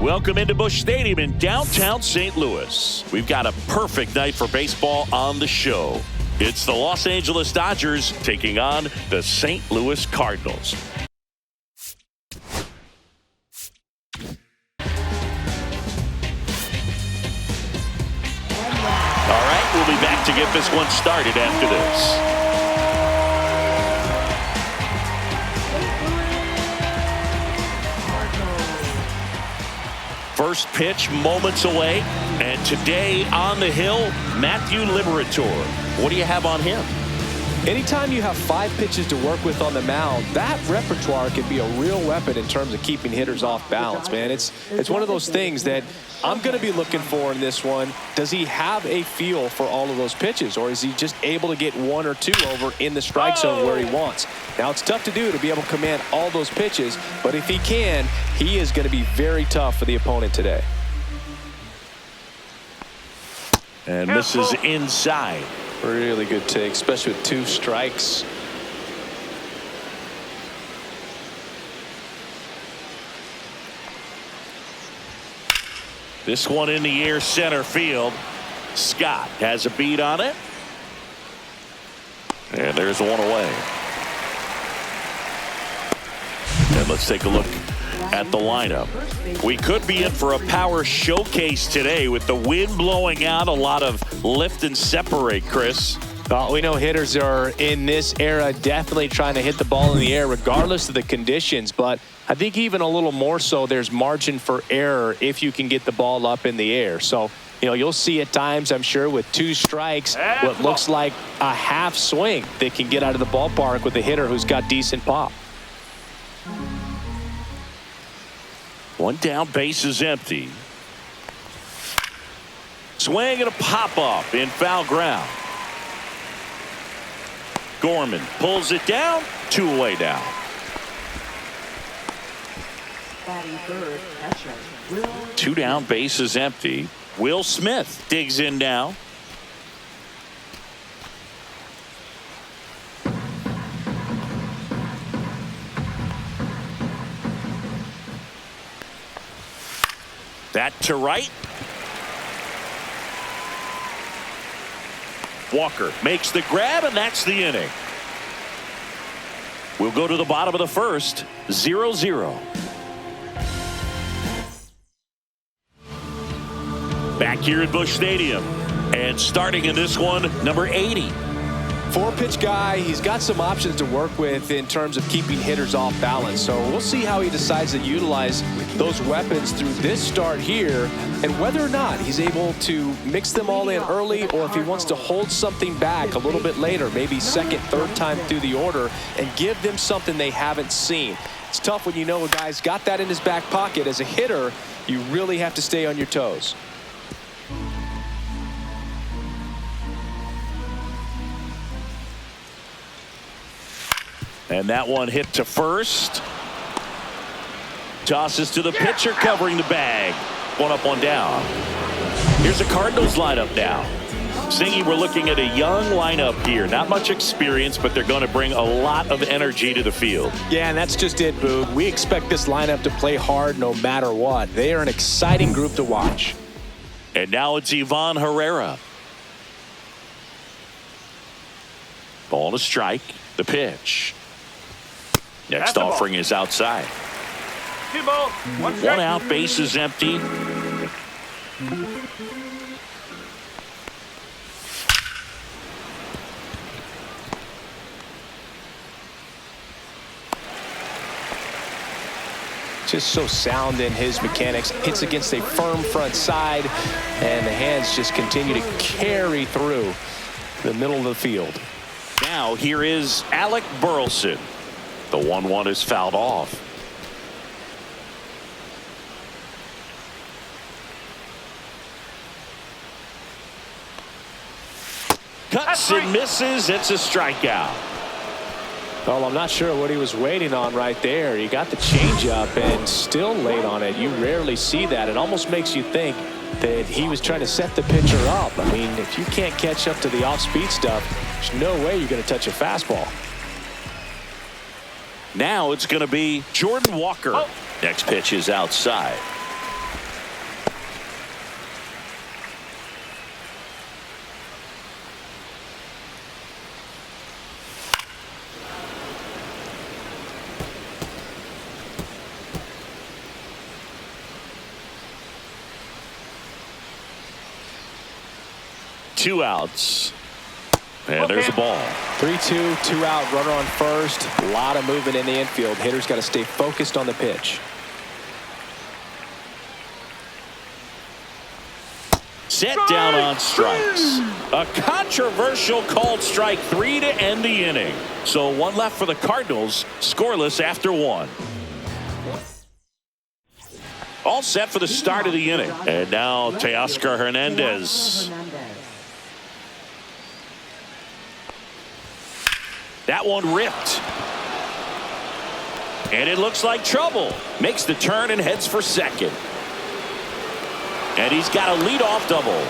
Welcome into Busch Stadium in downtown St. Louis. We've got a perfect night for baseball on the show. It's the Los Angeles Dodgers taking on the St. Louis Cardinals. All right, we'll be back to get this one started after this. First pitch moments away, and today on the hill, Matthew Liberatore. What do you have on him? Anytime you have 5 pitches to work with on the mound, that repertoire can be a real weapon in terms of keeping hitters off balance, man. It's one of those things that I'm going to be looking for in this one. Does he have a feel for all of those pitches, or is he just able to get 1 or 2 over in the strike zone where he wants? Now, it's tough to do to be able to command all those pitches, but if he can, he is going to be very tough for the opponent today. And this is inside. Really good take, especially with 2 strikes. This one in the air, center field. Scott has a beat on it. And there's one away. And let's take a look at the lineup. We could be in for a power showcase today with the wind blowing out, a lot of lift and separate, Chris. We know hitters are in this era definitely trying to hit the ball in the air regardless of the conditions, but I think even a little more so there's margin for error if you can get the ball up in the air. So, you know, you'll see at times, I'm sure, with 2 strikes, what looks like a half swing that can get out of the ballpark with a hitter who's got decent pop. One down, base is empty. Swing and a pop-up in foul ground. Gorman pulls it down, 2 away down. Batting third, catcher, Will. 2 down, base is empty. Will Smith digs in now. That to right. Walker makes the grab, and that's the inning. We'll go to the bottom of the first, 0-0. Back here at Busch Stadium, and starting in this one, number 80. 4-pitch guy. He's got some options to work with in terms of keeping hitters off balance. So we'll see how he decides to utilize those weapons through this start here, and whether or not he's able to mix them all in early, or if he wants to hold something back a little bit later, maybe second, third time through the order, and give them something they haven't seen. It's tough when you know a guy's got that in his back pocket. As a hitter, you really have to stay on your toes. And that one hit to first. Tosses to the pitcher, covering the bag. 1 up, 1 down. Here's the Cardinals lineup now. Singy, we're looking at a young lineup here. Not much experience, but they're going to bring a lot of energy to the field. Yeah, and that's just it, Boog. We expect this lineup to play hard no matter what. They are an exciting group to watch. And now it's Ivan Herrera. Ball to strike. The pitch. Next offering is outside. 2 balls, 1 strike. 1 out, base is empty. Just so sound in his mechanics. Hits against a firm front side, and the hands just continue to carry through the middle of the field. Now here is Alec Burleson. The 1-1 is fouled off. Cuts and misses. It's a strikeout. Well, I'm not sure what he was waiting on right there. He got the changeup and still late on it. You rarely see that. It almost makes you think that he was trying to set the pitcher up. I mean, if you can't catch up to the off-speed stuff, there's no way you're going to touch a fastball. Now it's going to be Jordan Walker. Next pitch is outside. 2 outs. And there's the ball. 3-2, 2 out, runner on first. A lot of movement in the infield. Hitter's got to stay focused on the pitch. Set down on strikes. A controversial called strike 3 to end the inning. So 1 left for the Cardinals, scoreless after 1. All set for the start of the inning. And now Teoscar Hernandez. That one ripped. And it looks like trouble. Makes the turn and heads for second. And he's got a leadoff double.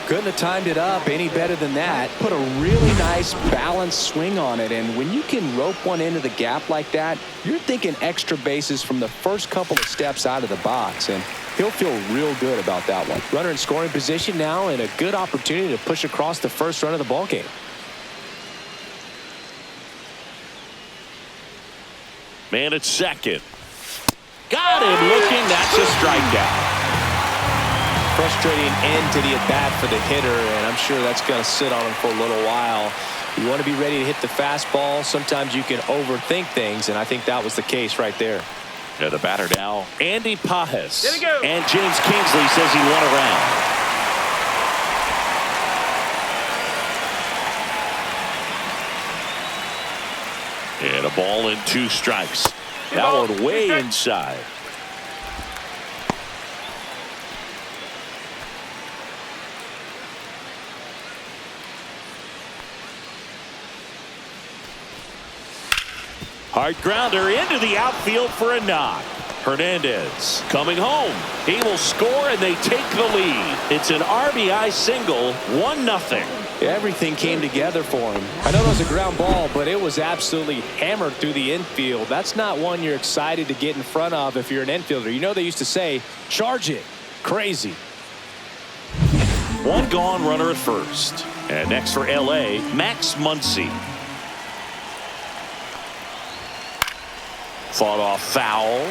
Couldn't have timed it up any better than that. Put a really nice balanced swing on it. And when you can rope one into the gap like that, you're thinking extra bases from the first couple of steps out of the box. And he'll feel real good about that one. Runner in scoring position now and a good opportunity to push across the first run of the ballgame. Man at second. Got him looking. That's a strikeout. Frustrating end to the at-bat for the hitter, and I'm sure that's going to sit on him for a little while. You want to be ready to hit the fastball. Sometimes you can overthink things, and I think that was the case right there. Yeah, the batter now, Andy Pajes. There we go. And James Kingsley says he won a round. And a ball and 2 strikes. That one way inside. Hard grounder into the outfield for a knock. Hernandez coming home. He will score and they take the lead. It's an RBI single, 1-0. Everything came together for him. I know it was a ground ball, but it was absolutely hammered through the infield. That's not one you're excited to get in front of if you're an infielder. You know they used to say, charge it. Crazy. 1 gone, runner at first. And next for LA, Max Muncy. Fought off foul.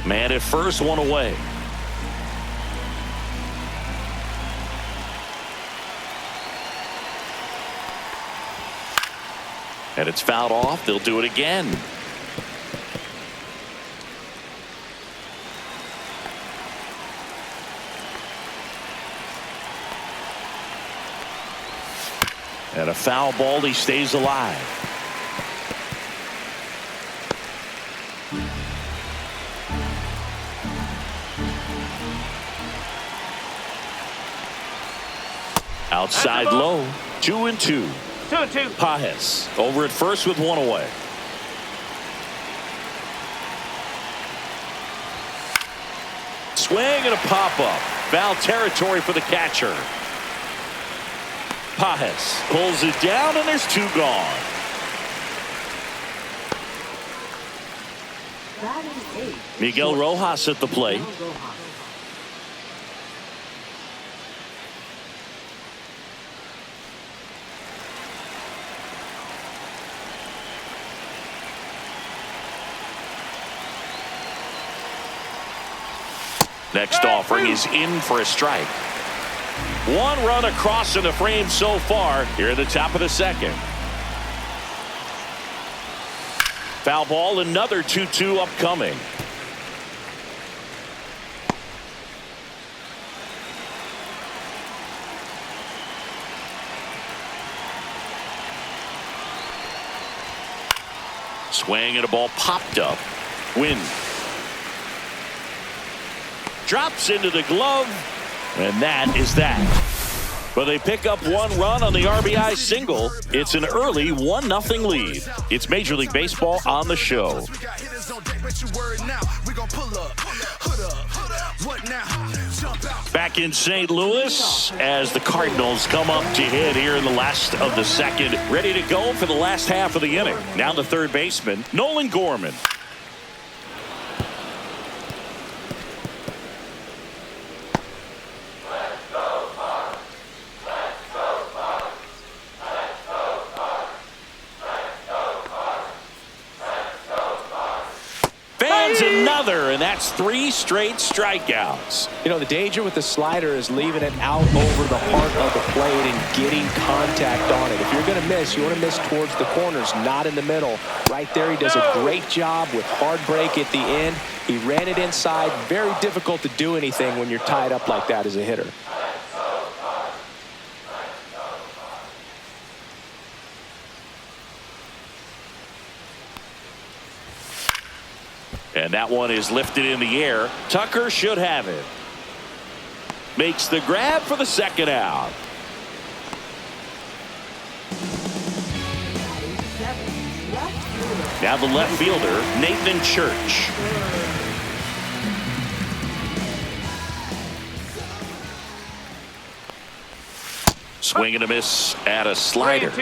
Man at first, 1 away. And it's fouled off. They'll do it again. And a foul ball. He stays alive. Outside low. 2-2. 2-2. Pajes over at first with 1 away. Swing and a pop-up. Foul territory for the catcher. Pajes pulls it down, and there's 2 gone. That is 8. Miguel Rojas at the plate. Next offering is in for a strike. 1 run across in the frame so far here at the top of the second. Foul ball, another 2-2 upcoming. Swing and a ball popped up. Win. Drops into the glove, and that is that. But they pick up 1 run on the RBI single. It's an early 1-0 lead. It's Major League Baseball on the show. Back in St. Louis as the Cardinals come up to hit here in the last of the second. Ready to go for the last half of the inning. Now the third baseman, Nolan Gorman. another, and that's 3 straight strikeouts. You know, the danger with the slider is leaving it out over the heart of the plate and getting contact on it. If you're going to miss, you want to miss towards the corners, not in the middle. Right there, he does a great job with hard break at the end. He ran it inside. Very difficult to do anything when you're tied up like that as a hitter. And that one is lifted in the air. Tucker should have it. Makes the grab for the second out. Now the left fielder, Nathan Church. Swing and a miss at a slider.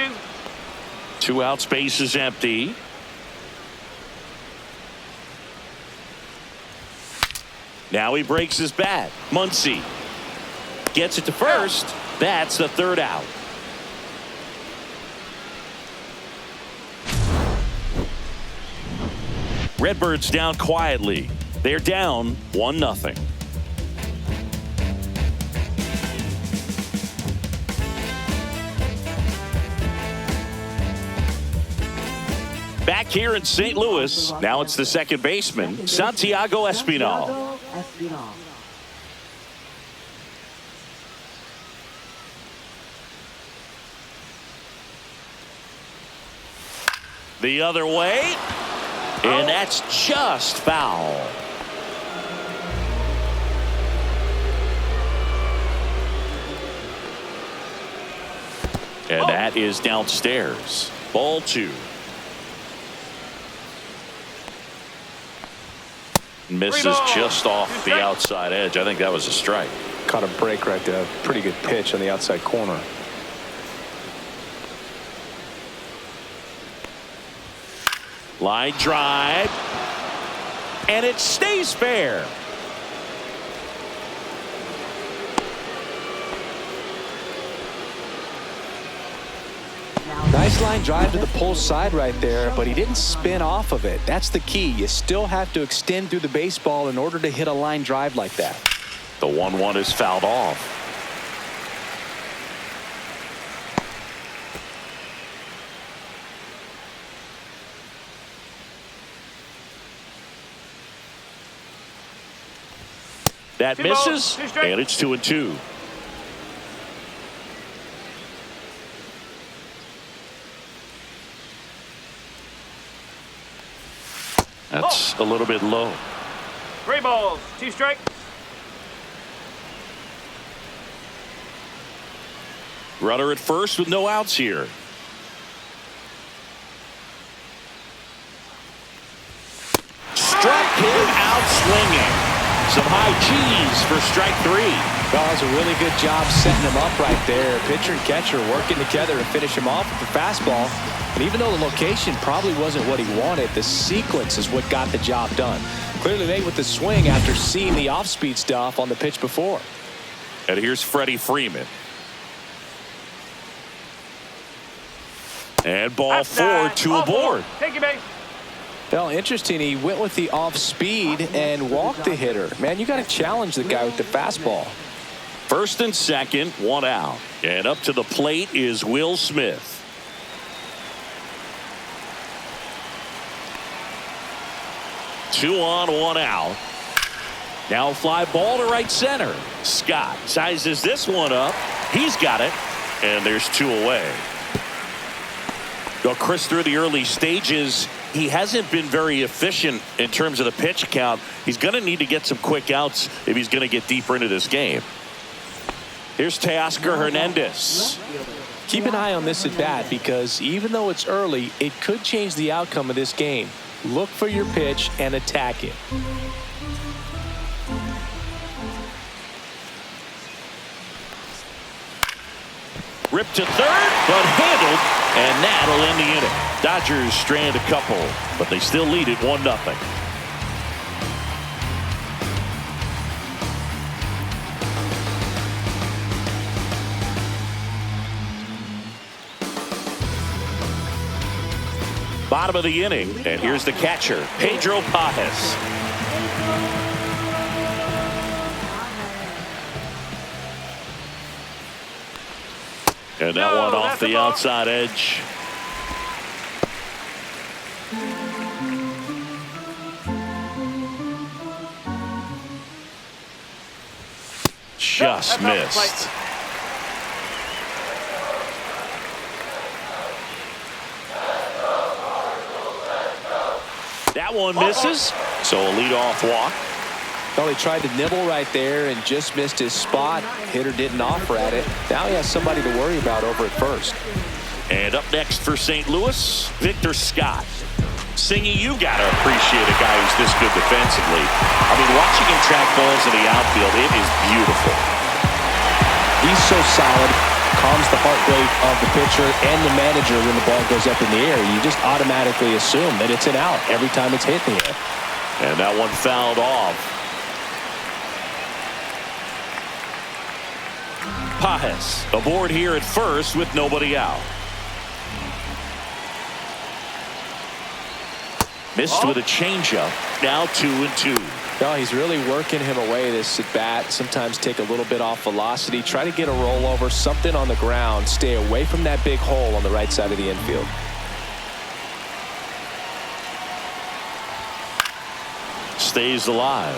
2 outs, base is empty. Now he breaks his bat. Muncy gets it to first. That's the 3rd out. Redbirds down quietly. They're down 1-0. Back here in St. Louis, now it's the second baseman, Santiago Espinal. The other way, and that's just foul. And that is downstairs. Ball 2. Misses just off the outside edge. I think that was a strike. Caught a break right there. Pretty good pitch on the outside corner. Line drive. And it stays fair. Nice line drive to the pull side right there, but he didn't spin off of it. That's the key. You still have to extend through the baseball in order to hit a line drive like that. The 1-1 is fouled off. That misses, and it's 2-2. That's a little bit low. 3 balls, 2 strikes. Runner at first with no outs here. Struck him out swinging. Some high cheese for strike 3. Well, that was a really good job setting him up right there. Pitcher and catcher working together to finish him off with the fastball. And even though the location probably wasn't what he wanted, the sequence is what got the job done. Clearly made with the swing after seeing the off-speed stuff on the pitch before. And here's Freddie Freeman. And ball 4, 2 aboard. Take your base. Well, interesting. He went with the off-speed and walked the hitter. Man, you got to challenge the guy with the fastball. First and second, 1 out. And up to the plate is Will Smith. Two on, 1 out. Now fly ball to right center. Scott sizes this one up. He's got it. And there's 2 away. Well, Chris, through the early stages, he hasn't been very efficient in terms of the pitch count. He's going to need to get some quick outs if he's going to get deeper into this game. Here's Teoscar Hernandez. Keep an eye on this at bat because even though it's early, it could change the outcome of this game. Look for your pitch and attack it. Ripped to third, but handled, and that'll end the inning. Dodgers strand a couple, but they still lead it 1-0. Bottom of the inning, and here's the catcher, Pedro Pajes. And that one off the outside edge. Just missed. That one misses. So a leadoff walk. Well, he tried to nibble right there and just missed his spot. Hitter didn't offer at it. Now he has somebody to worry about over at first. And up next for St. Louis, Victor Scott. Singy, you got to appreciate a guy who's this good defensively. I mean, watching him track balls in the outfield, it is beautiful. He's so solid, calms the heart rate of the pitcher and the manager when the ball goes up in the air. You just automatically assume that it's an out every time it's hit in the air. And that one fouled off. Pajes aboard here at first with nobody out. Missed with a changeup. Now 2-2. No, he's really working him away this at bat. Sometimes take a little bit off velocity. Try to get a rollover, something on the ground. Stay away from that big hole on the right side of the infield. Stays alive.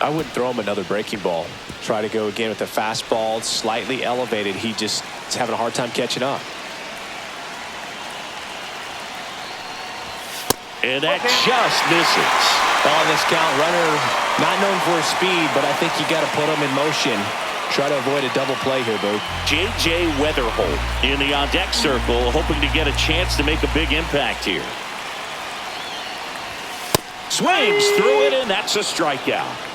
I wouldn't throw him another breaking ball. Try to go again with the fastball, slightly elevated. He just is having a hard time catching up. And that just misses. On this count, runner not known for his speed, but I think you got to put him in motion. Try to avoid a double play here, Boo. J.J. Weatherholt in the on-deck circle, hoping to get a chance to make a big impact here. Swings through it, and that's a strikeout.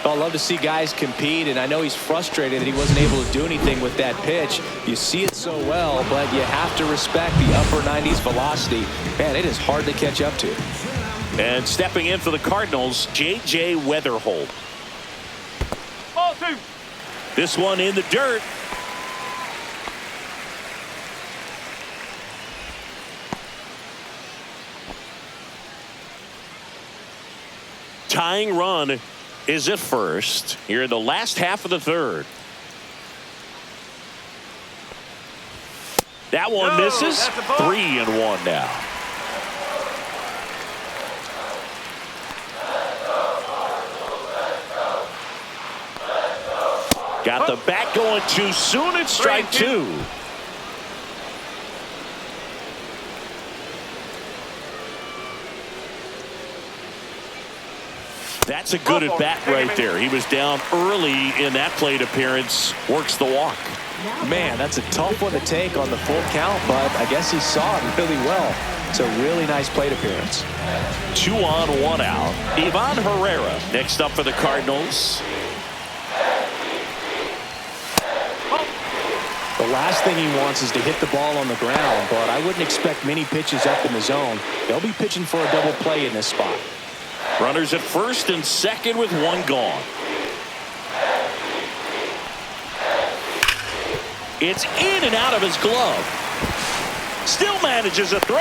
Well, I love to see guys compete, and I know he's frustrated that he wasn't able to do anything with that pitch. You see it so well, but you have to respect the upper 90s velocity. Man, it is hard to catch up to. And stepping in for the Cardinals, J.J. Weatherholt. Ball 2. This one in the dirt. Tying run is at first here in the last half of the third. That one misses. 3-1 now. Got the bat going too soon. It's strike 2. That's a good at bat right there. He was down early in that plate appearance. Works the walk. Man, that's a tough one to take on the full count, but I guess he saw it really well. It's a really nice plate appearance. 2 on, 1 out. Ivan Herrera next up for the Cardinals. The last thing he wants is to hit the ball on the ground, but I wouldn't expect many pitches up in the zone. They'll be pitching for a double play in this spot. Runners at first and second with 1 gone. It's in and out of his glove. Still manages a throw.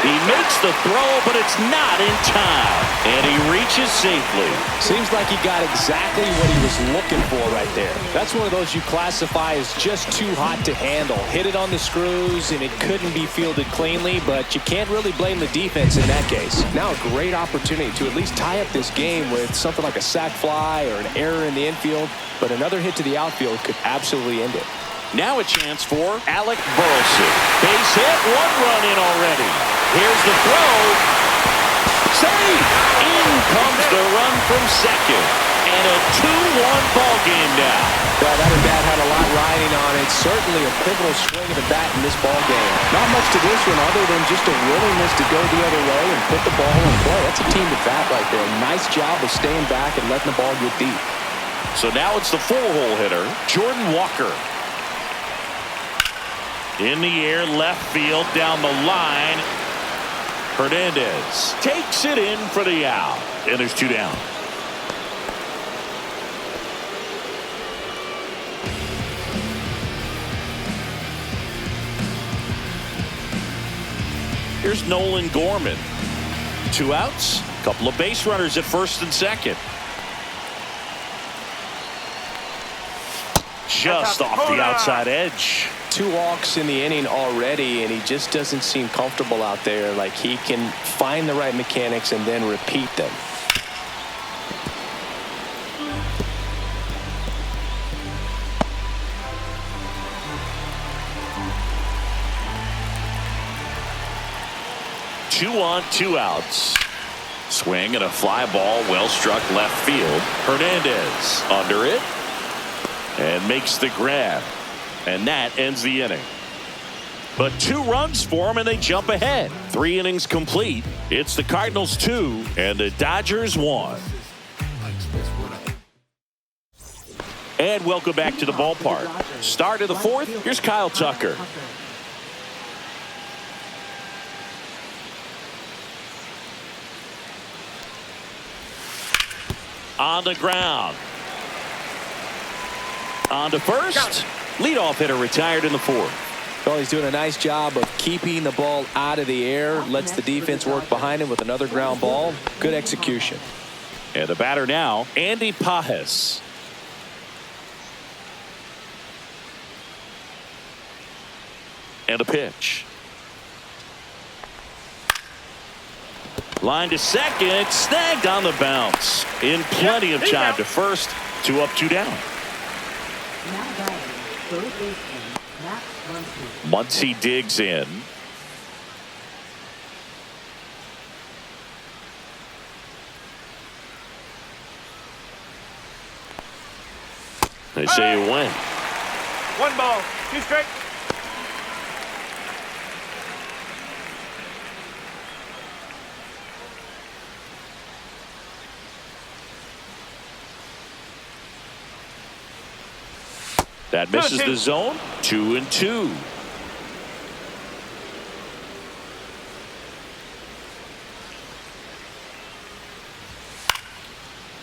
He makes the throw, but it's not in time. And he reaches safely. Seems like he got exactly what he was looking for right there. That's one of those you classify as just too hot to handle. Hit it on the screws, and it couldn't be fielded cleanly, but you can't really blame the defense in that case. Now a great opportunity to at least tie up this game with something like a sac fly or an error in the infield, but another hit to the outfield could absolutely end it. Now a chance for Alec Burleson. Base hit, 1 run in already. Here's the throw. Save! In comes the run from second. And a 2-1 ball game now. That at bat had a lot riding on it. Certainly a pivotal swing of the bat in this ball game. Not much to this one other than just a willingness to go the other way and put the ball in play. That's a team at bat right there. Nice job of staying back and letting the ball get deep. So now it's the 4-hole hitter, Jordan Walker. In the air, left field, down the line. Hernandez takes it in for the out. And there's 2 down. Here's Nolan Gorman. 2 outs. Couple of base runners at first and second. Just off the outside edge. 2 walks in the inning already, and he just doesn't seem comfortable out there. Like he can find the right mechanics and then repeat them. Two on, 2 outs. Swing and a fly ball, well struck left field. Hernandez under it and makes the grab, and that ends the inning. But 2 runs for him and they jump ahead. 3 innings complete. It's the Cardinals 2 and the Dodgers 1. And welcome back to the ballpark. Start of the 4th. Here's Kyle Tucker. On the ground. On to first. Leadoff hitter retired in the 4th. Well, he's doing a nice job of keeping the ball out of the air. Lets the defense work behind him with another ground ball. Good execution. And the batter now, Andy Pajes. And a pitch. Line to second, snagged on the bounce. In plenty of time to first. 2 up, 2 down. Now batting, third baseman, Max Muncy. Muncy digs in. They say you win. 1 ball, 2 strikes. That misses the zone. 2-2.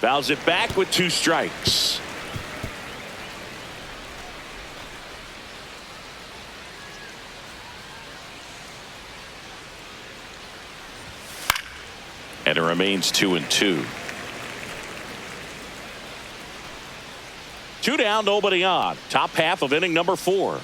Fouls it back with 2 strikes. And it remains 2-2. 2 down, nobody on. Top half of inning number 4.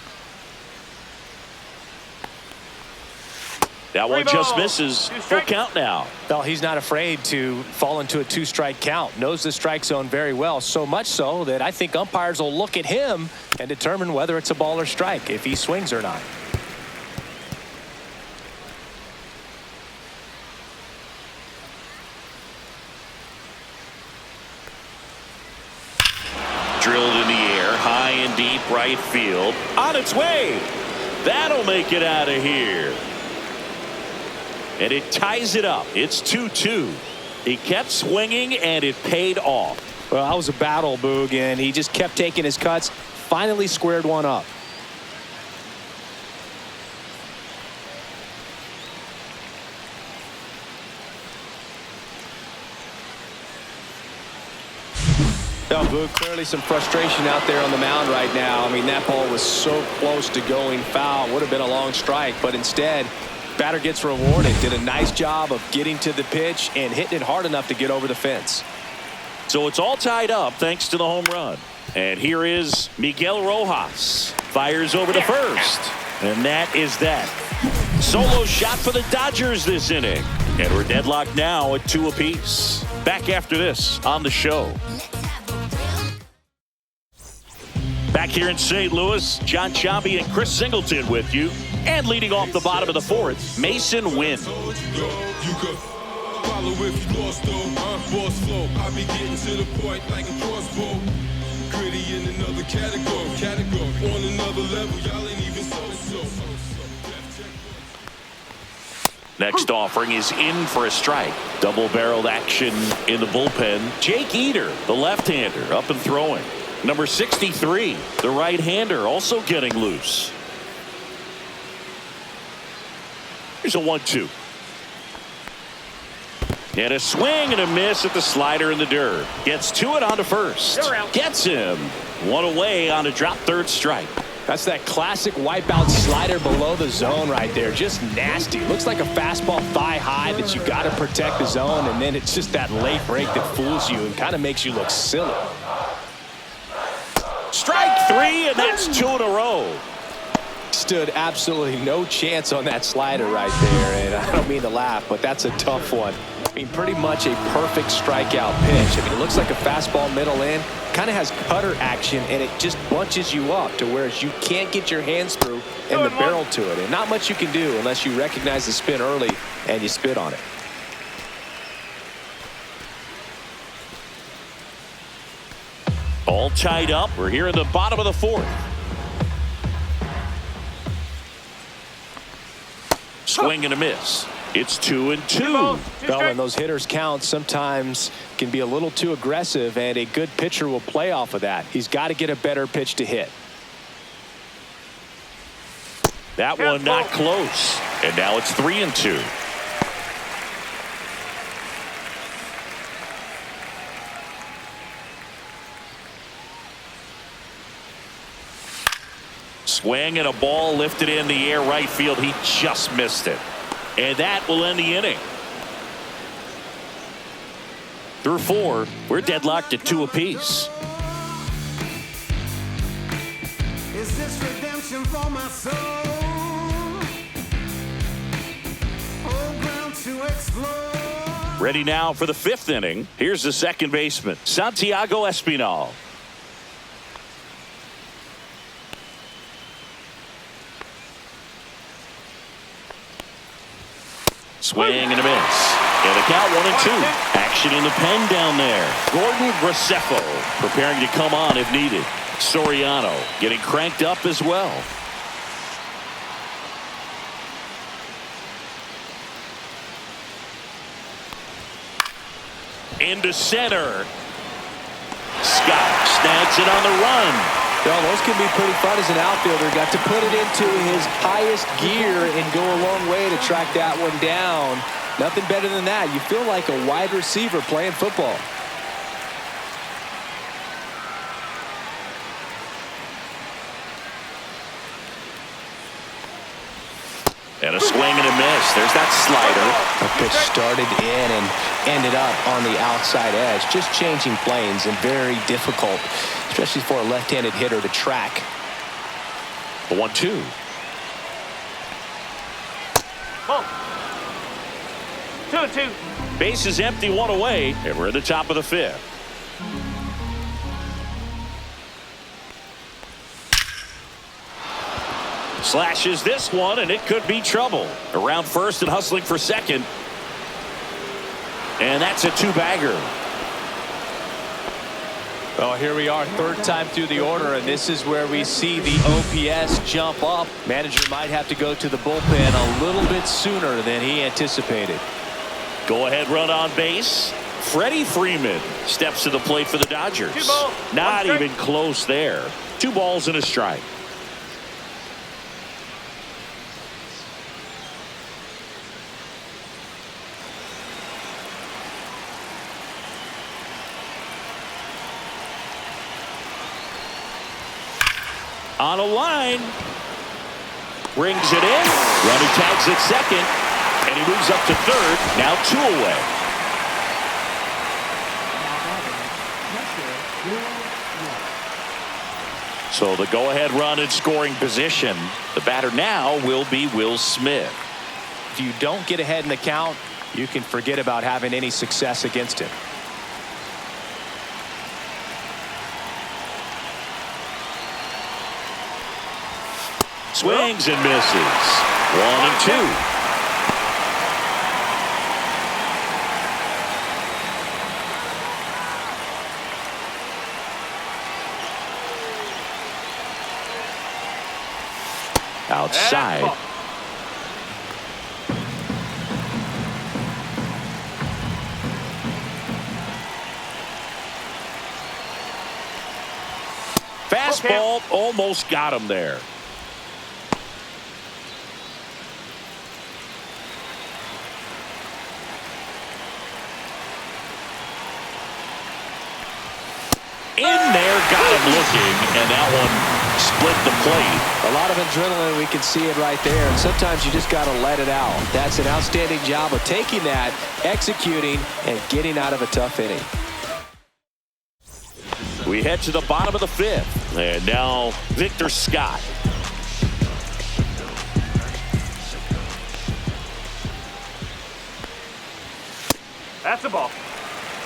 That one just misses. Full count now. Well, he's not afraid to fall into a 2-strike count. Knows the strike zone very well. So much so that I think umpires will look at him and determine whether it's a ball or strike, if he swings or not. Drilled in the air, high and deep right field. On its way. That'll make it out of here. And it ties it up. It's 2-2. He kept swinging and it paid off. Well, that was a battle, Boog, and he just kept taking his cuts. Finally squared one up. No, Boog, clearly some frustration out there on the mound right now. I mean, that ball was so close to going foul. Would have been a long strike, but instead, batter gets rewarded. Did a nice job of getting to the pitch and hitting it hard enough to get over the fence. So it's all tied up thanks to the home run. And here is Miguel Rojas. Fires over to first. And that is that. Solo shot for the Dodgers this inning. And we're deadlocked now at 2 apiece. Back after this on the show. Back here in St. Louis, John Chambi and Chris Singleton with you. And leading off the bottom of the 4th, Mason Wynn. Next offering is in for a strike. Double-barreled action in the bullpen. Jake Eder, the left-hander, up and throwing. Number 63, the right-hander, also getting loose. Here's a 1-2. And a swing and a miss at the slider in the dirt. Gets to it on to first. Gets him. 1 away on a drop third strike. That's that classic wipeout slider below the zone right there. Just nasty. Looks like a fastball thigh high that you got to protect the zone, and then it's just that late break that fools you and kind of makes you look silly. Strike 3, and that's 2 in a row. Stood absolutely no chance on that slider right there, and I don't mean to laugh, but that's a tough one. I mean, pretty much a perfect strikeout pitch. I mean, it looks like a fastball middle in, kind of has cutter action, and it just bunches you up to where you can't get your hands through and the barrel to it, and not much you can do unless you recognize the spin early and you spit on it. All tied up. We're here in the bottom of the fourth. Swing and a miss. It's 2-2. Well, when those hitters count, sometimes can be a little too aggressive, and a good pitcher will play off of that. He's got to get a better pitch to hit. That one not close. And now it's 3-2. Swing and a ball lifted in the air right field. He just missed it. And that will end the inning. Through 4, we're deadlocked at 2 apiece. Is this redemption for my soul? Old ground to explore. Ready now for the 5th inning. Here's the second baseman, Santiago Espinal. Swing and a miss. And a count 1-2. Action in the pen down there. Gordon Graceffo preparing to come on if needed. Soriano getting cranked up as well. Into center. Scott snags it on the run. Well, those can be pretty fun as an outfielder. Got to put it into his highest gear and go a long way to track that one down. Nothing better than that. You feel like a wide receiver playing football. And a swing and a miss. There's that slider. The pitch started in and ended up on the outside edge. Just changing planes and very difficult, especially for a left-handed hitter to track. The 1-2. Ball. 2-2. Base is empty, 1 away, and we're at the top of the 5th. Slashes this one, and it could be trouble. Around first and hustling for second. And that's a 2-bagger. Well, here we are, 3rd time through the order, and this is where we see the OPS jump up. Manager might have to go to the bullpen a little bit sooner than he anticipated. Go ahead run on base. Freddie Freeman steps to the plate for the Dodgers. 2 balls, Not 1 strike. even close there. 2 balls and a strike. On a line. Brings it in. Runner tags at second. And he moves up to 3rd. Now 2 away. So the go-ahead run in scoring position. The batter now will be Will Smith. If you don't get ahead in the count, you can forget about having any success against him. Swings and misses. 1-2. Outside. Fastball almost got him there. In there, got him looking, and that one split the plate. A lot of adrenaline, we can see it right there, and sometimes you just got to let it out. That's an outstanding job of taking that, executing, and getting out of a tough inning. We head to the bottom of the 5th, and now Victor Scott. That's a ball.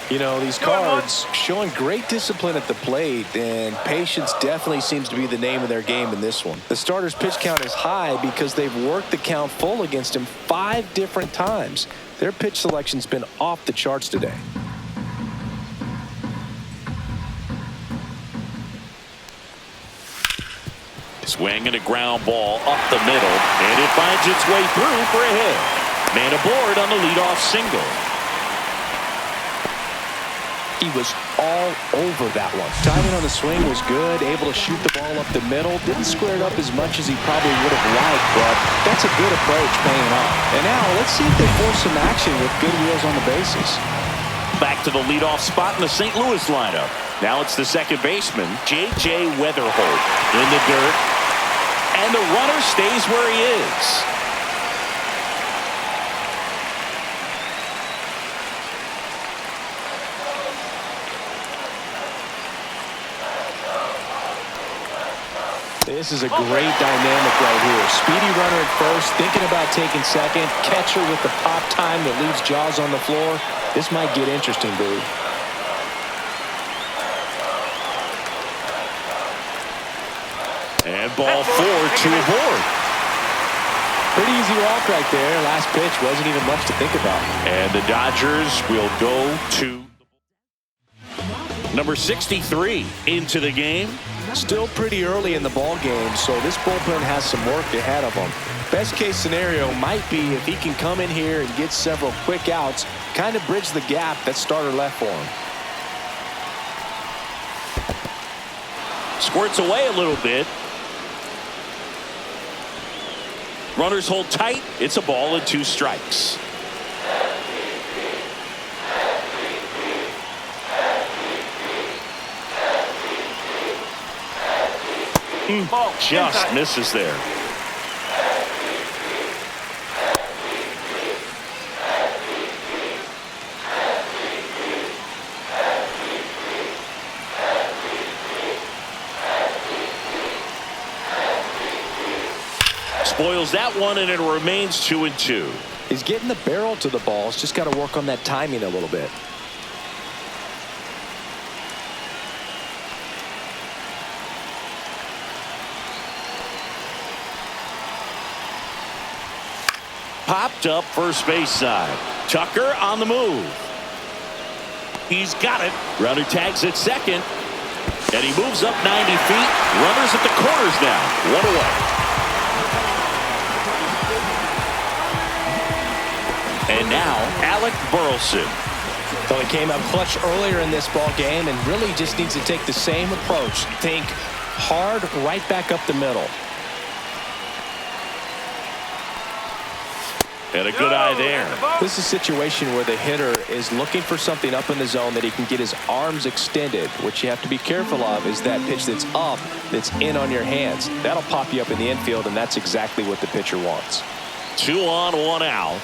You know, these Cards showing great discipline at the plate, and patience definitely seems to be the name of their game in this one. The starter's pitch count is high because they've worked the count full against him 5 different times. Their pitch selection's been off the charts today. Swing and a ground ball up the middle, and it finds its way through for a hit. Man aboard on the leadoff single. He was all over that one. Timing on the swing was good, able to shoot the ball up the middle. Didn't square it up as much as he probably would have liked, but that's a good approach paying off. And now let's see if they force some action with good wheels on the bases. Back to the leadoff spot in the St. Louis lineup. Now it's the second baseman, J.J. Weatherholt, in the dirt. And the runner stays where he is. This is a great dynamic right here. Speedy runner at first, thinking about taking second. Catcher with the pop time that leaves Jaws on the floor. This might get interesting, Boo. And ball 4 to aboard. Pretty easy walk right there. Last pitch wasn't even much to think about. And the Dodgers will go to number 63 into the game. Still pretty early in the ball game, so this bullpen has some work ahead of them. Best case scenario might be if he can come in here and get several quick outs, kind of bridge the gap that starter left for him. Squirts away a little bit. Runners hold tight. It's a ball and 2 strikes. Just misses there. Spoils that one, and it remains 2-2. He's getting the barrel to the ball. He's just got to work on that timing a little bit. Popped up first base side. Tucker on the move. He's got it. Runner tags at second. And he moves up 90 feet. Runners at the corners now. 1 away. And now Alec Burleson. So he came out clutch earlier in this ball game and really just needs to take the same approach. Think hard right back up the middle. And a good eye there. This is a situation where the hitter is looking for something up in the zone that he can get his arms extended. What you have to be careful of is that pitch that's up, that's in on your hands. That'll pop you up in the infield, and that's exactly what the pitcher wants. 2 on, 1 out.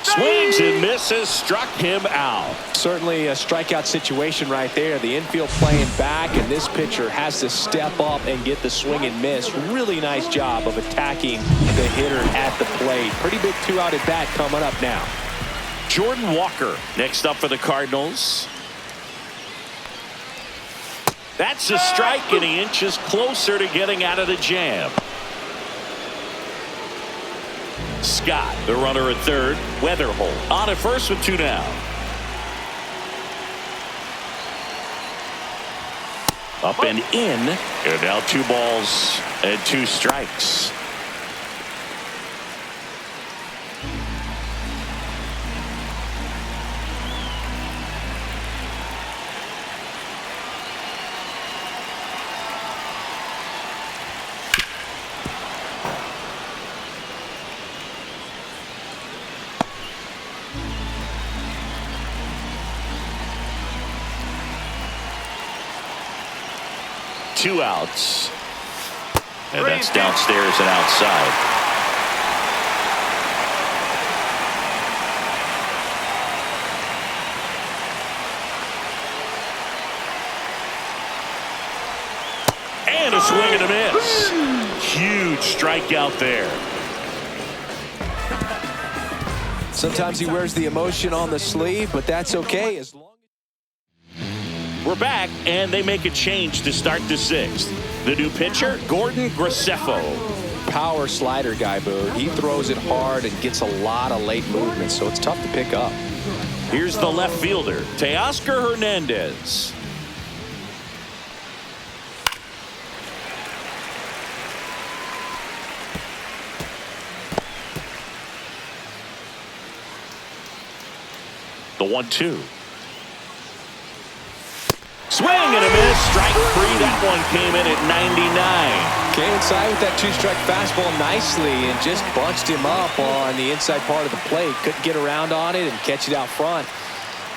Swings and misses, struck him out. Certainly a strikeout situation right there. The infield playing back, and this pitcher has to step up and get the swing and miss. Really nice job of attacking the hitter at the plate. Pretty big 2-out at bat coming up now. Jordan Walker next up for the Cardinals. That's a strike, and he inches closer to getting out of the jam. Scott, the runner at third. Weatherholt on at first with 2 down. Up and in. And now 2 balls and 2 strikes. Two outs. And that's downstairs and outside. And a swing and a miss. Huge strikeout there. Sometimes he wears the emotion on the sleeve, but that's okay. As long We're back, and they make a change to start the sixth. The new pitcher, Gordon Graceffo. power slider guy, Boog. He throws it hard and gets a lot of late movement, so it's tough to pick up. Here's the left fielder, Teoscar Hernandez. The 1-2. Swing and a miss. Strike three. That one came in at 99. Came inside with that two-strike fastball nicely and just bunched him up on the inside part of the plate. Couldn't get around on it and catch it out front.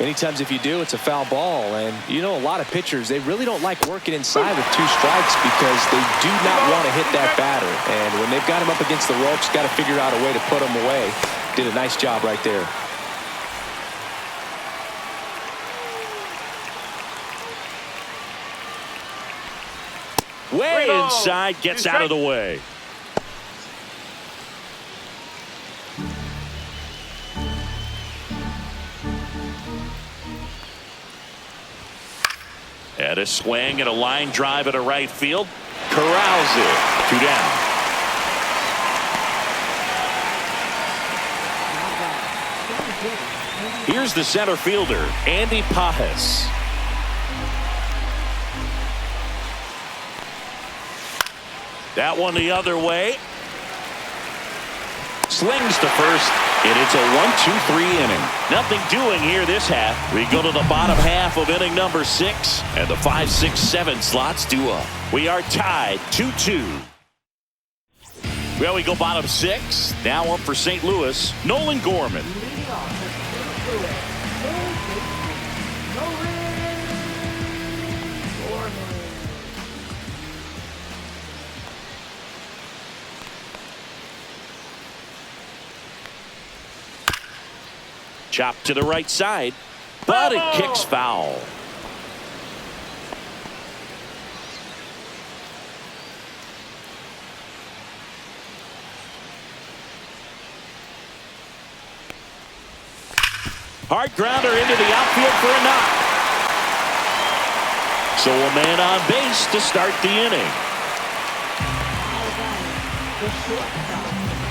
Many times if you do, it's a foul ball. And, you know, a lot of pitchers, they really don't like working inside with two strikes because they do not want to hit that batter. And when they've got him up against the ropes, got to figure out a way to put him away. Did a nice job right there. Way inside, gets out of the way. At a swing and a line drive at a right field. Corrals it. 2 down. Here's the center fielder, Andy Pajes. That one the other way. Slings to first, and it's a 1-2-3 inning. Nothing doing here this half. We go to the bottom half of inning number 6, and the 5, 6, 7 slots due up. We are tied 2-2. Well, we go bottom 6. Now up for St. Louis, Nolan Gorman. Chop to the right side, but it kicks foul. Hard grounder into the outfield for a knock. So a man on base to start the inning.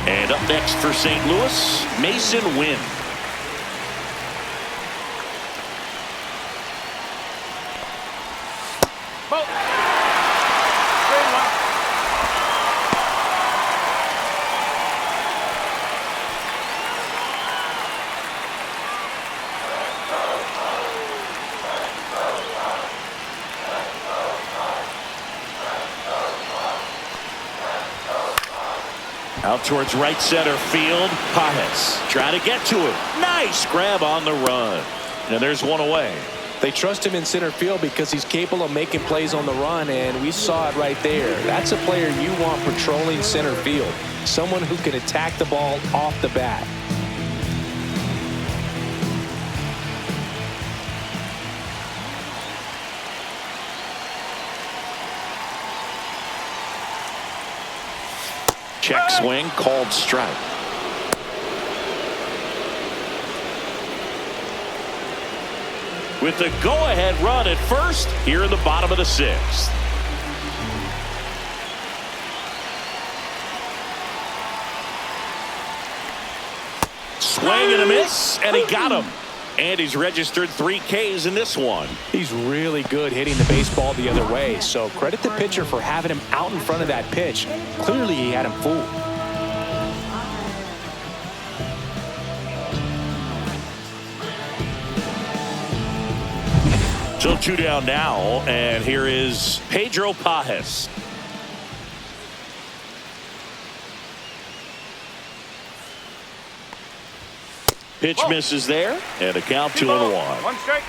And up next for St. Louis, Mason Wynn. Out towards right center field. Pajes trying to get to it. Nice grab on the run. And there's one away. They trust him in center field because he's capable of making plays on the run, and we saw it right there. That's a player you want patrolling center field. Someone who can attack the ball off the bat. Check swing, called strike. With the go-ahead run at first here in the bottom of the 6th. Swing and a miss, and he got him. And he's registered 3 Ks in this one. He's really good hitting the baseball the other way, so credit the pitcher for having him out in front of that pitch. Clearly he had him fooled. So 2 down now, and here is Pedro Pajes. Pitch misses there, and a count 2-1. 1 strike.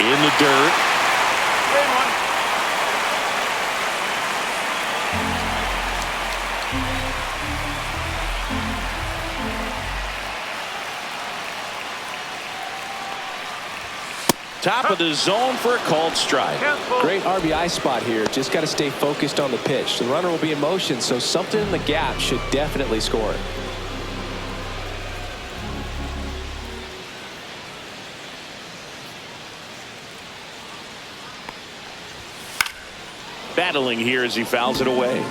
In the dirt. 3-1. Top of the zone for a called strike. Great RBI spot here. Just got to stay focused on the pitch. The runner will be in motion, so something in the gap should definitely score it. Battling here as he fouls it away.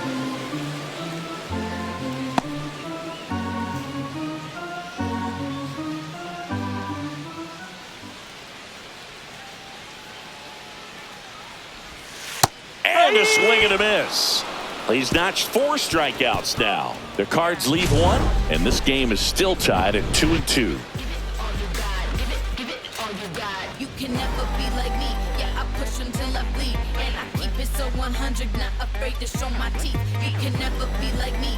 And a swing and a miss. He's notched 4 strikeouts now. The Cards lead 1, and this game is still tied at 2-2. You can never be like me. Yeah, I push until I bleed, and I keep it so 100, not afraid to show my teeth. You can never be like me.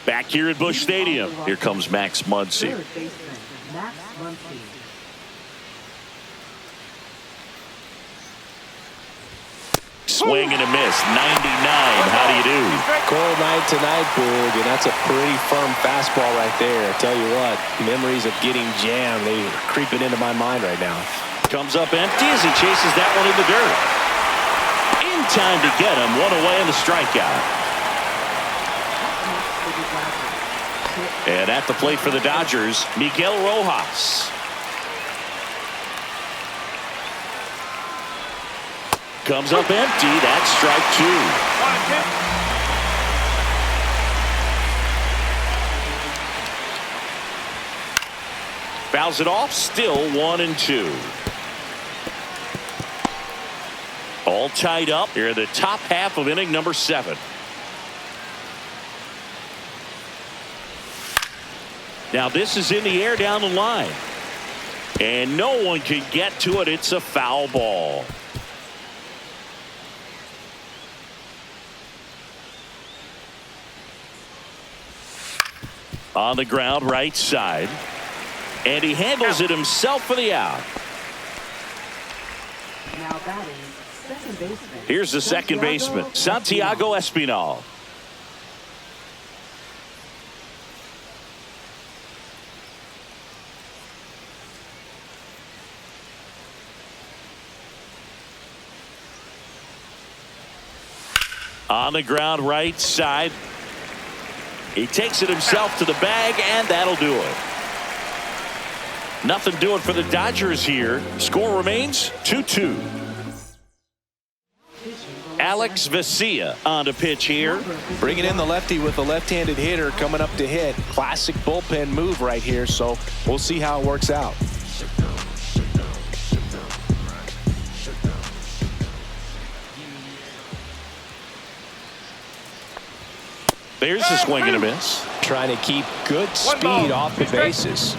Back here at Busch Stadium, here comes Max Muncy. Third baseman, Max Muncy. Swing and a miss. 99. How do you do? Cold night tonight, Boog, and that's a pretty firm fastball right there. I tell you what, memories of getting jammed, they are creeping into my mind right now. Comes up empty as he chases that one in the dirt. In time to get him. One away in the strikeout. And at the plate for the Dodgers, Miguel Rojas. Comes up empty. That's strike 2. Fouls it off. Still 1-2. All tied up here in the top half of inning number 7. Now this is in the air down the line. And no one can get to it. It's a foul ball. On the ground, right side. And he handles it himself for the out. Now batting, second baseman. Here's the second baseman, Santiago Espinal. On the ground, right side. He takes it himself to the bag, and that'll do it. Nothing doing for the Dodgers here. Score remains 2-2. Alex Vesia on to pitch here. Bringing in the lefty with a left-handed hitter coming up to hit. Classic bullpen move right here, so we'll see how it works out. There's a swing and a miss. Trying to keep good speed off the bases.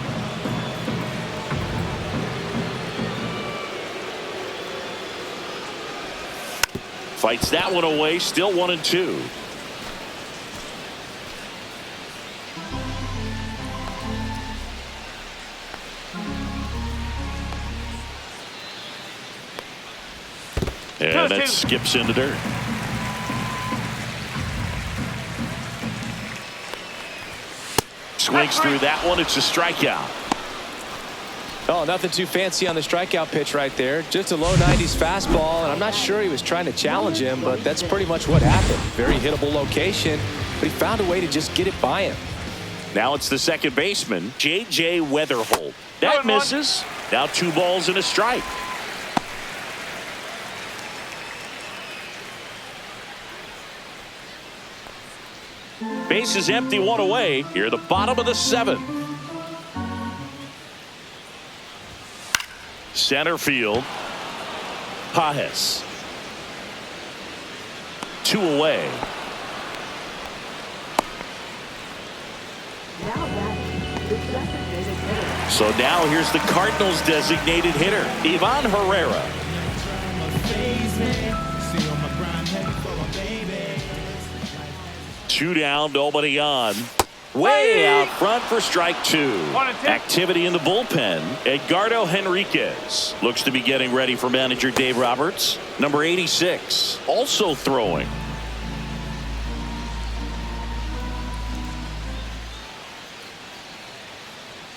Fights that one away. Still 1-2. And that skips into dirt. Swings through that one. It's a strikeout. Oh, nothing too fancy on the strikeout pitch right there. Just a low 90s fastball, and I'm not sure he was trying to challenge him, but that's pretty much what happened. Very hittable location, but he found a way to just get it by him. Now it's the second baseman, J.J. Weatherholt. That misses. Now 2 balls and a strike. Base is empty, 1 away. Here, the bottom of the 7th. Center field. Pajes. 2 away. Now batting, the designated hitter. So now here's the Cardinals' designated hitter, Ivan Herrera. Two down, nobody on. Way out front for strike 2. Activity in the bullpen. Edgardo Henriquez looks to be getting ready for manager Dave Roberts. Number 86 also throwing.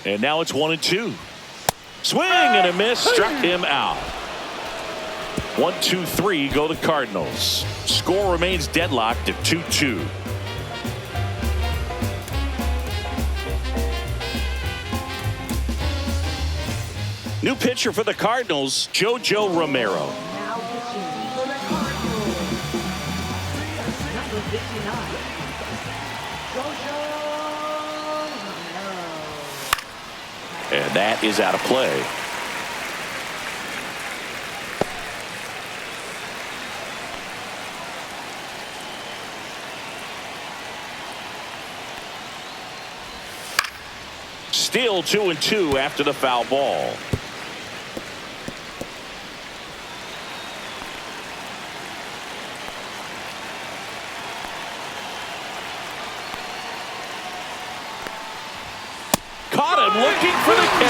And now it's 1-2. Swing and a miss, struck him out. 1-2-3 go the Cardinals. Score remains deadlocked at 2-2. New pitcher for the Cardinals, JoJo Romero. Now pitching for the Cardinals. Number 59. JoJo Romero. And that is out of play. Still 2-2 after the foul ball. Caught him looking for the K.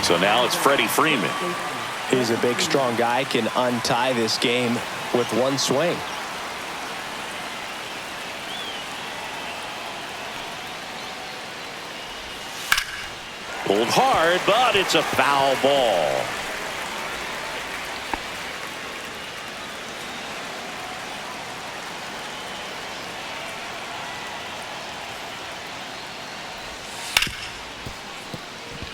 So now it's Freddie Freeman. He's a big, strong guy, can untie this game with one swing. Pulled hard, but it's a foul ball.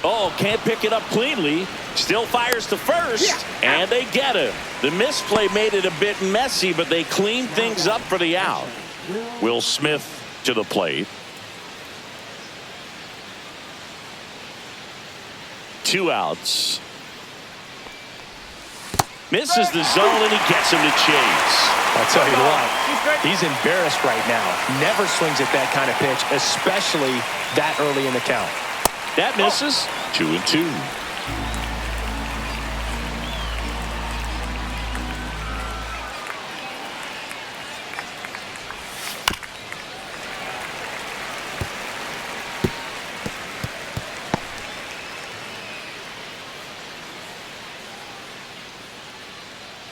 Oh, can't pick it up cleanly. Still fires to first, and they get him. The misplay made it a bit messy, but they cleaned things up for the out. Will Smith to the plate. 2 outs. Misses the zone, and he gets him to chase. I'll tell you what, he's embarrassed right now. Never swings at that kind of pitch, especially that early in the count. That misses. 2-2.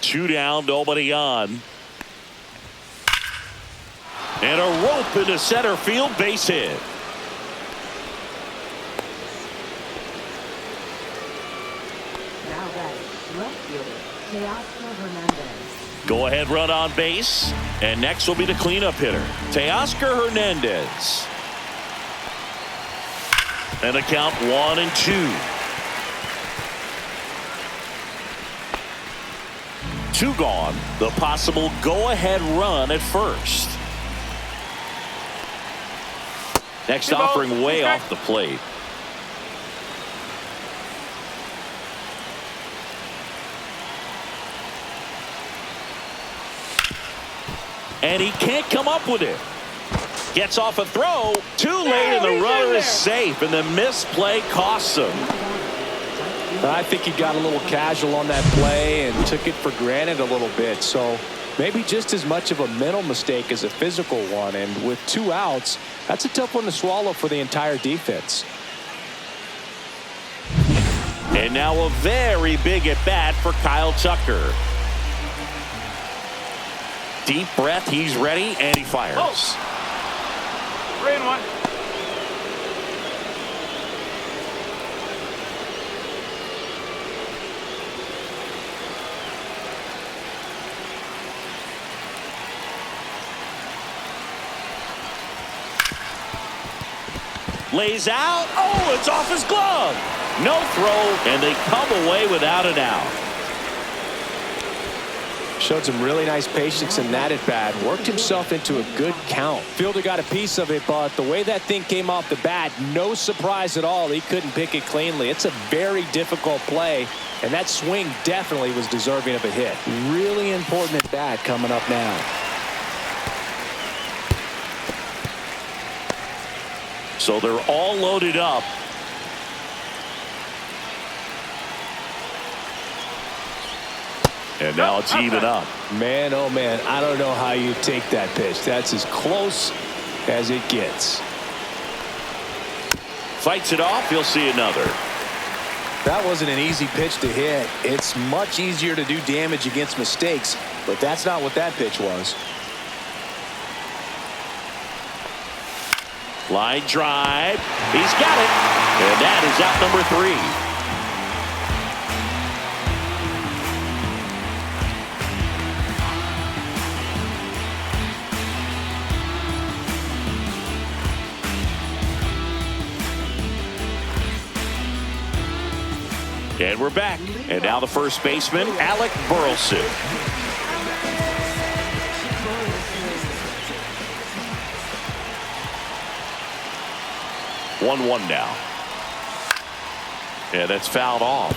Two down, nobody on. And a rope into center field, base hit. Now batting, left fielder, Teoscar Hernandez. Go ahead run on base. And next will be the cleanup hitter, Teoscar Hernandez. And a count 1-2. 2 gone. The possible go-ahead run at first. Next offering way off the plate. And he can't come up with it. Gets off a throw. Too late, and the runner is safe, and the misplay costs him. I think he got a little casual on that play and took it for granted a little bit. So maybe just as much of a mental mistake as a physical one. And with 2 outs, that's a tough one to swallow for the entire defense. And now a very big at bat for Kyle Tucker. Deep breath, he's ready, and he fires. 3-1. Lays out. Oh, it's off his glove. No throw, and they come away without an out. Showed some really nice patience in that at bat. Worked himself into a good count. Fielder got a piece of it, but the way that thing came off the bat, no surprise at all. He couldn't pick it cleanly. It's a very difficult play, and that swing definitely was deserving of a hit. Really important at bat coming up now. So they're all loaded up. And now it's even up. Man, oh man, I don't know how you take that pitch. That's as close as it gets. Fights it off. He'll see another. That wasn't an easy pitch to hit. It's much easier to do damage against mistakes, but that's not what that pitch was. Line drive. He's got it. And that is out number 3. And we're back. And now the first baseman, Alec Burleson. 1-1 now. Yeah, that's fouled off.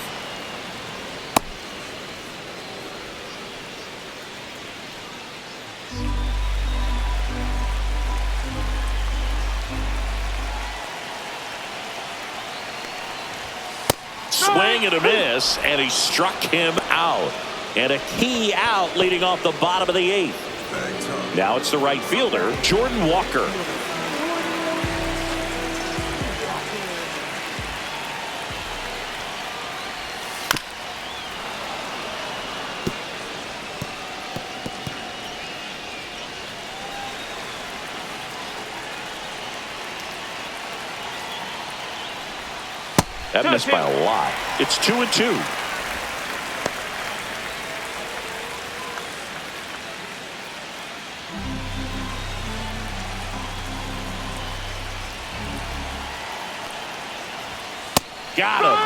Swing and a miss, and he struck him out. And a key out leading off the bottom of the 8th. Now it's the right fielder, Jordan Walker. That missed by a lot. It's 2-2. Got him.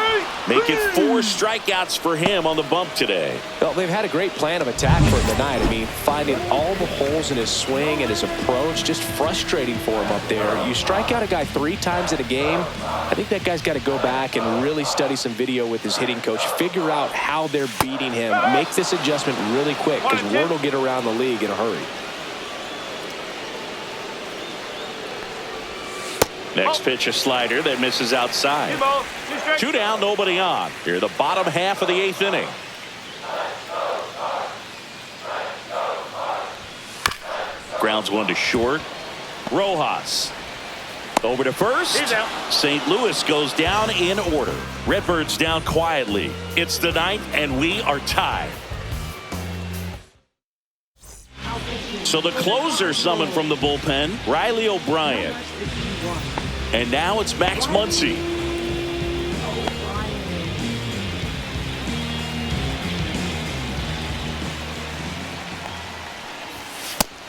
Make it 4 strikeouts for him on the bump today. Well, they've had a great plan of attack for him tonight. I mean, finding all the holes in his swing and his approach, just frustrating for him up there. You strike out a guy 3 times in a game, I think that guy's got to go back and really study some video with his hitting coach, figure out how they're beating him, make this adjustment really quick, because word will get around the league in a hurry. Next pitch, a slider that misses outside. 2 down, nobody on. Here, the bottom half of the 8th inning. Grounds one to short. Rojas over to first. St. Louis goes down in order. Redbirds down quietly. It's the 9th, and we are tied. So the closer summoned from the bullpen, Riley O'Brien. And now it's Max Muncy.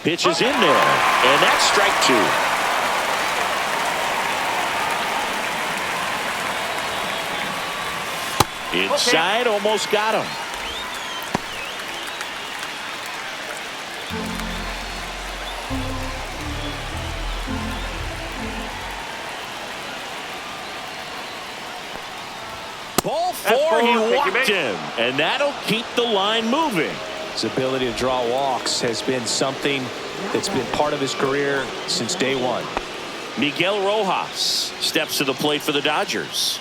Pitch is in there, and that's strike 2. Inside, almost got him. Ball 4, he walked him, and that'll keep the line moving. His ability to draw walks has been something that's been part of his career since day one. Miguel Rojas steps to the plate for the Dodgers.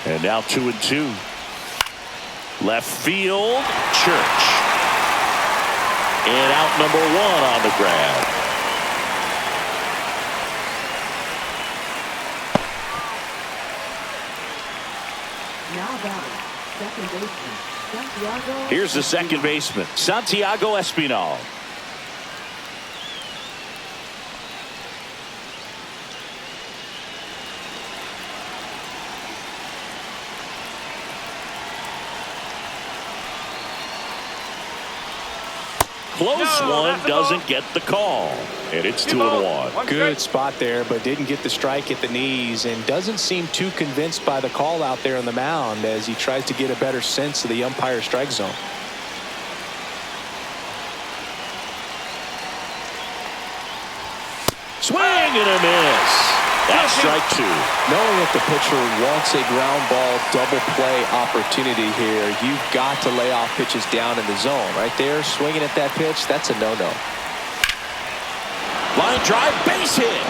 And now 2-2. Left field, Church. And out number 1 on the grab. Now batting, second baseman, Santiago. Here's the second baseman, Santiago Espinal. Close one, doesn't get the call. And it's 2-1. Good spot there, but didn't get the strike at the knees, and doesn't seem too convinced by the call out there on the mound as he tries to get a better sense of the umpire strike zone. Swing and a miss. That's strike 2. Knowing that the pitcher wants a ground ball double play opportunity here, you've got to lay off pitches down in the zone. Right there, swinging at that pitch, that's a no-no. Line drive, base hit.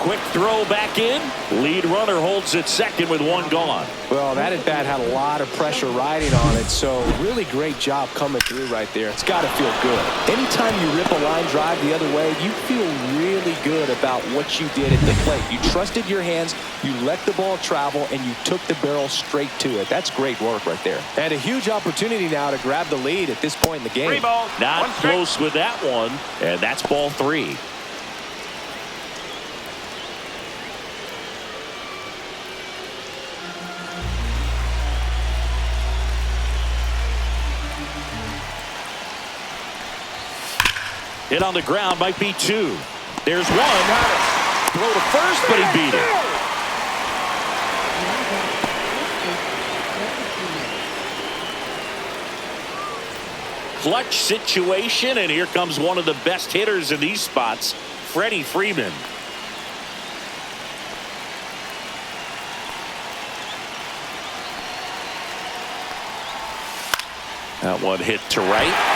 quick throw back in. Lead runner holds at second with one gone. Well, that at bat had a lot of pressure riding on it, so really great job coming through right there. It's got to feel good. Anytime you rip a line drive the other way, you feel really good about what you did at the plate. You trusted your hands, you let the ball travel, and you took the barrel straight to it. That's great work right there. And a huge opportunity now to grab the lead at this point in the game. 3 balls. Not 1 strike. close with that one, and that's ball 3. Hit on the ground, might be 2. There's 1. Throw to first, but he beat it. Clutch situation, and here comes one of the best hitters in these spots, Freddie Freeman. That one hit to right.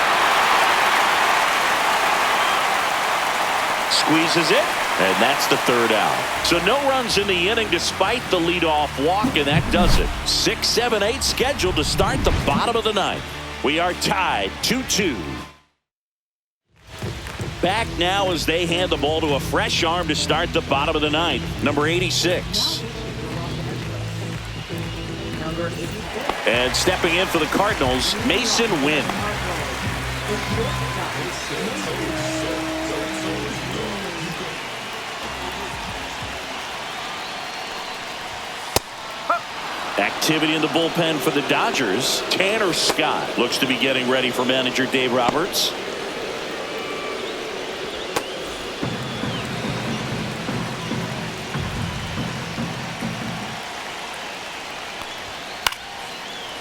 Squeezes it, and that's the 3rd out. So no runs in the inning despite the leadoff walk, and that does it. 6, 7, 8 scheduled to start the bottom of the 9th. We are tied 2-2. Back now as they hand the ball to a fresh arm to start the bottom of the 9th. Number 86. And stepping in for the Cardinals, Mason Wynn. Activity in the bullpen for the Dodgers. Tanner Scott looks to be getting ready for manager Dave Roberts.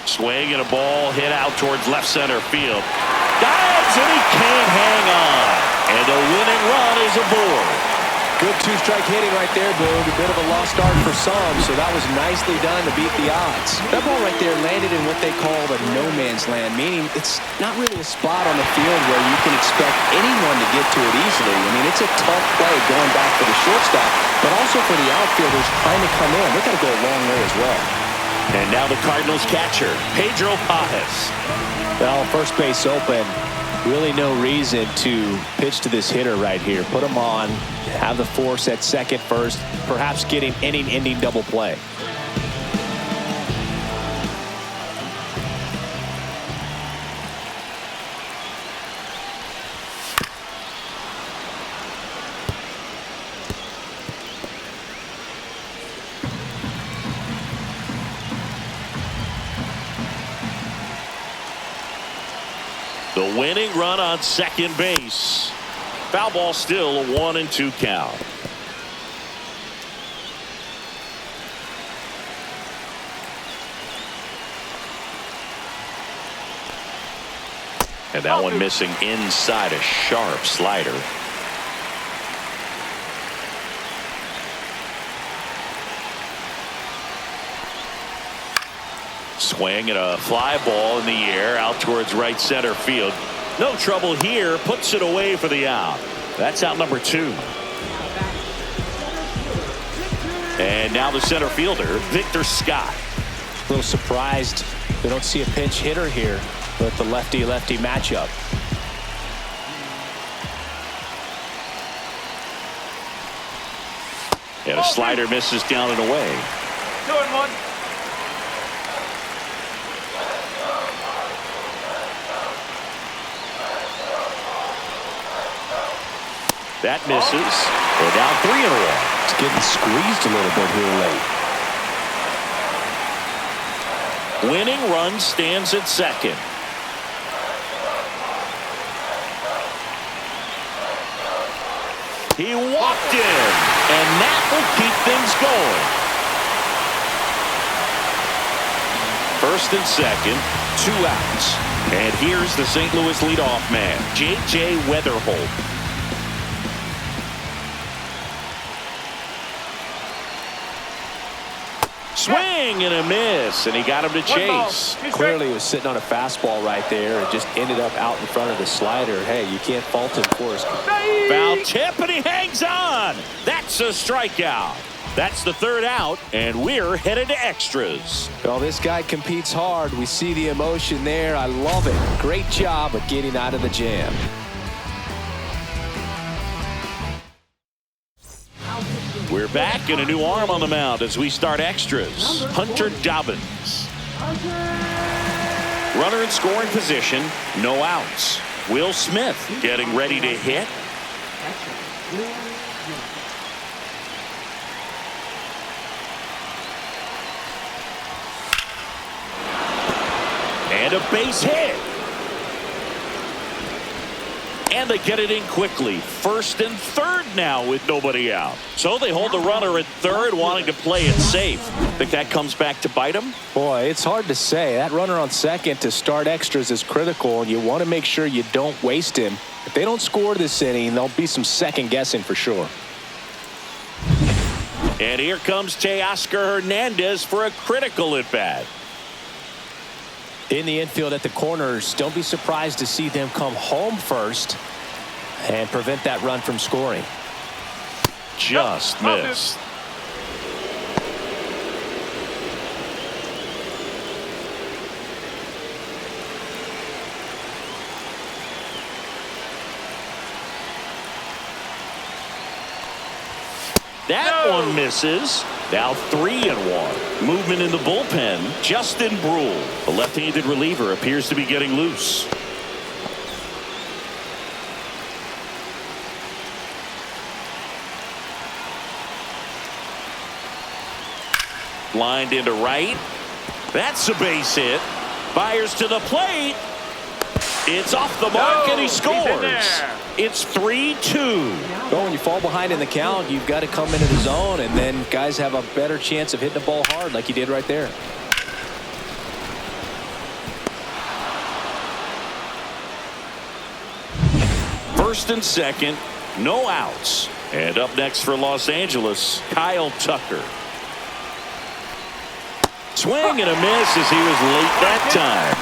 Swing and a ball hit out towards left center field. Dives and he can't hang on. And the winning run is aboard. Good 2-strike hitting right there, Boog. A bit of a lost start for some, so that was nicely done to beat the odds. That ball right there landed in what they call the no man's land, meaning it's not really a spot on the field where you can expect anyone to get to it easily. I mean, it's a tough play going back for the shortstop, but also for the outfielders trying to come in. They got to go a long way as well. And now the Cardinals catcher, Pedro Pajes. Well, first base open. Really no reason to pitch to this hitter right here. Put him on, have the force at second first, perhaps getting inning-ending double play. The winning run on second base. Foul ball, still a 1-2 count. And that one missing inside, a sharp slider. Swing and a fly ball in the air out towards right center field. No trouble here, puts it away for the out. That's out number 2. And now the center fielder, Victor Scott. A little surprised we don't see a pinch hitter here with the lefty-lefty matchup. And a slider misses down and away. 2-1. That misses. They're down 3 in a row. It's getting squeezed a little bit here late. Winning run stands at second. He walked in, and that will keep things going. First and second, 2 outs. And here's the St. Louis leadoff man, J.J. Weatherholt. Swing and a miss, and he got him to chase. Clearly he was sitting on a fastball right there and just ended up out in front of the slider. Hey, you can't fault him for his Foul tip, and he hangs on. That's a strikeout. That's the third out, and we're headed to extras. Well, this guy competes hard. We see the emotion there. I love it. Great job of getting out of the jam. We're back, and a new arm on the mound as we start extras. Hunter Dobbins. Runner in scoring position, no outs. Will Smith getting ready to hit. And a base hit. And they get it in quickly. First and third now with nobody out. So they hold the runner at third, wanting to play it safe. Think that comes back to bite them? Boy, it's hard to say. That runner on second to start extras is critical, and you want to make sure you don't waste him. If they don't score this inning, there'll be some second guessing for sure. And here comes Teoscar Hernandez for a critical at bat. In the infield at the corners, don't be surprised to see them come home first and prevent that run from scoring. Just missed. That one misses. Now 3-1. Movement in the bullpen. Justin Brule, the left-handed reliever, appears to be getting loose. Lined into right. That's a base hit. Fires to the plate. It's off the mark, and he scores. It's 3-2. Well, when you fall behind in the count, you've got to come into the zone, and then guys have a better chance of hitting the ball hard like he did right there. First and second, no outs. And up next for Los Angeles, Kyle Tucker. Swing and a miss as he was late that time.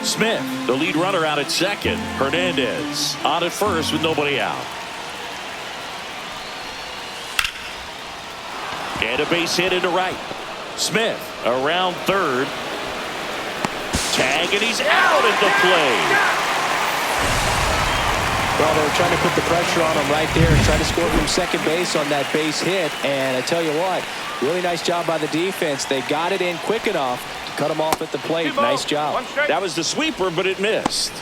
Smith, the lead runner, out at second. Hernandez on at first with nobody out. And a base hit into right. Smith around third. Tag, and he's out at the plate. Well, they were trying to put the pressure on him right there and try to score from second base on that base hit. And I tell you what, really nice job by the defense. They got it in quick enough to cut him off at the plate. Nice job. That was the sweeper, but it missed.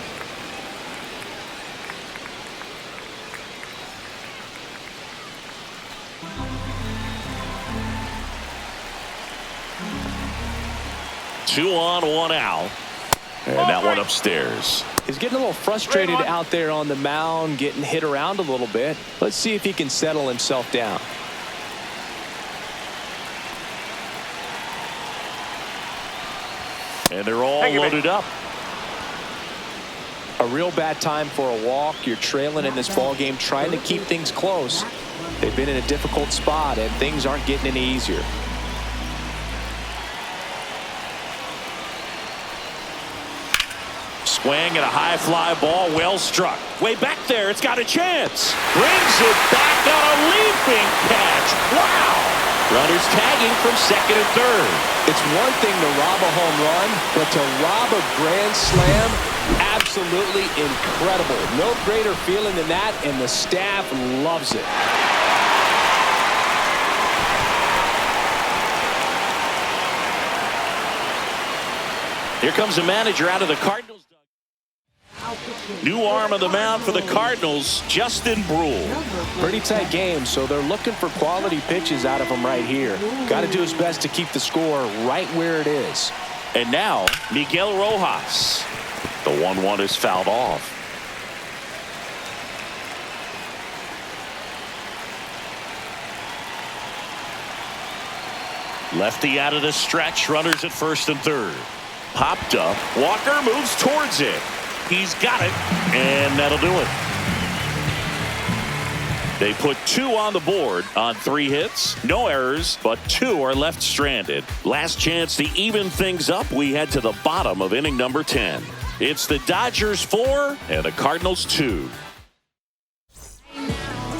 Two on, one out. And that one upstairs. He's getting a little frustrated out there on the mound, getting hit around a little bit. Let's see if he can settle himself down. And they're all loaded up. A real bad time for a walk. You're trailing in this ball game, trying to keep things close. They've been in a difficult spot, and things aren't getting any easier. Swing and a high fly ball, well struck. Way back there, it's got a chance. Brings it back on a leaping catch. Wow! Runners tagging from second and third. It's one thing to rob a home run, but to rob a grand slam, absolutely incredible. No greater feeling than that, and the staff loves it. Here comes the manager out of the Cardinals. New arm on the mound for the Cardinals, Justin Brule. Pretty tight game, so they're looking for quality pitches out of him right here. Got to do his best to keep the score right where it is. And now, Miguel Rojas. The 1-1 is fouled off. Lefty out of the stretch, runners at first and third. Popped up, Walker moves towards it. He's got it, and that'll do it. They put 2 on the board on 3 hits. No errors, but 2 are left stranded. Last chance to even things up. We head to the bottom of inning number 10. It's the Dodgers 4 and the Cardinals 2.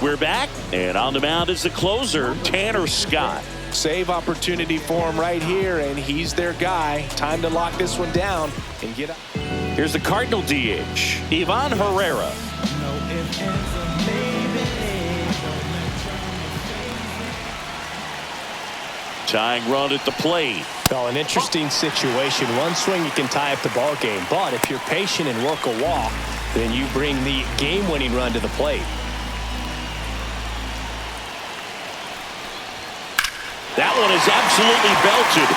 We're back, and on the mound is the closer, Tanner Scott. Save opportunity for him right here, and he's their guy. Time to lock this one down and get up. Here's the Cardinal DH, Ivan Herrera. Tying run at the plate. Oh, an interesting situation. One swing, you can tie up the ball game. But if you're patient and work a walk, then you bring the game-winning run to the plate. That one is absolutely belted.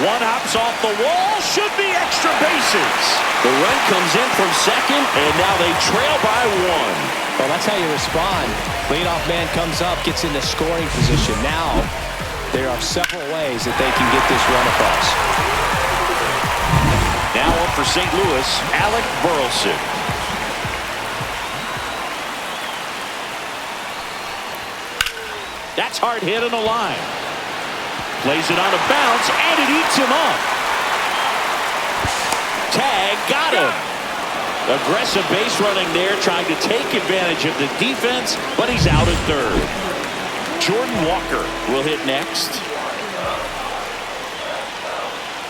One hops off the wall. Should be extra bases. The run comes in from second, and now they trail by 1. Well, that's how you respond. Leadoff man comes up, gets into scoring position. Now, there are several ways that they can get this run across. Now up for St. Louis, Alec Burleson. That's hard hit on the line. Plays it on a bounce, and it eats him up. Tag got him. Aggressive base running there, trying to take advantage of the defense, but he's out at third. Jordan Walker will hit next.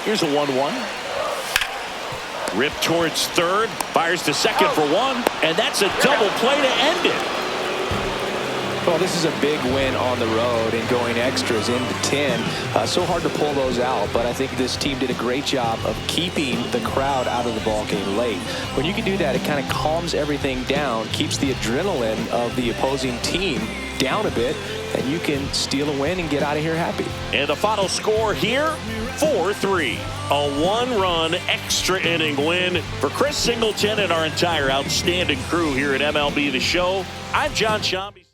Here's a 1-1. Ripped towards third, fires to second for 1, and that's a double play to end it. Well, this is a big win on the road and going extras into 10. So hard to pull those out, but I think this team did a great job of keeping the crowd out of the ball game late. When you can do that, it kind of calms everything down, keeps the adrenaline of the opposing team down a bit, and you can steal a win and get out of here happy. And the final score here, 4-3. A 1-run extra inning win for Chris Singleton and our entire outstanding crew here at MLB The Show. I'm John Shambi.